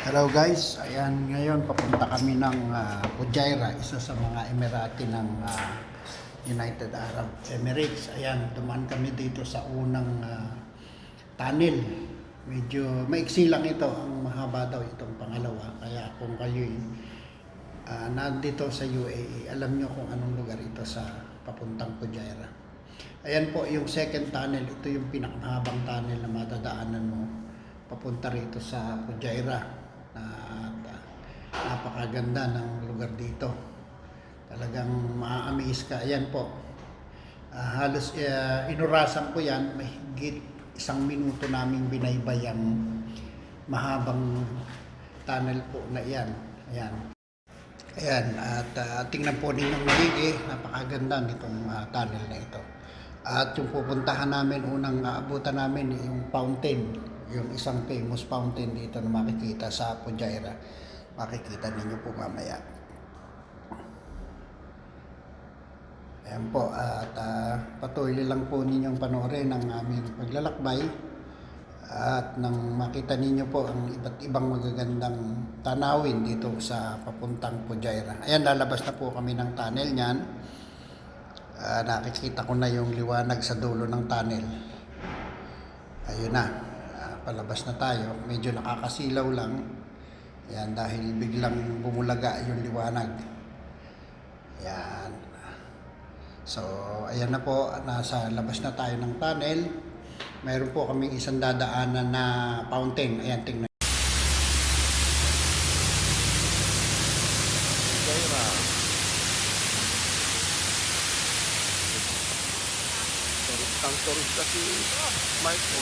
Hello guys, ayan ngayon papunta kami ng Fujairah, isa sa mga Emirati ng United Arab Emirates. Ayan, dumaan kami dito sa unang tunnel. Medyo maiksi lang ito, ang mahaba daw itong pangalawa. Kaya kung kayo nandito sa UAE, alam nyo kung anong lugar ito sa papuntang Fujairah. Ayan po yung second tunnel, ito yung pinakamahabang tunnel na matadaanan mo papunta rito sa Fujairah. Napakaganda ng lugar dito, talagang ma-amaze ka. Ayan po, halos inurasan ko yan, mahigit 1 minuto naming binaybay ang mahabang tunnel po na yan. Ayan, at tingnan po ninyong maigi, napakaganda nitong tunnel na ito. At yung pupuntahan namin, unang aabutan namin yung fountain, yung isang famous fountain dito na makikita sa Fujairah. Makikita ninyo po mamaya. Ayan po, at patuloy lang po ninyong panoorin ang aming paglalakbay at nang makita ninyo po ang iba't ibang magagandang tanawin dito sa papuntang Fujairah. Ayan, lalabas na po kami ng tunnel niyan. Nakikita ko na yung liwanag sa dulo ng tunnel. Ayun na, palabas na tayo. Medyo nakakasilaw lang. Ayan, dahil biglang bumulaga yung liwanag. Ayan. So, ayan na po, nasa labas na tayo ng tunnel. Mayroon po kaming isang dadaanan na fountain. Ayan, tingnan. Ang turista si Mike po.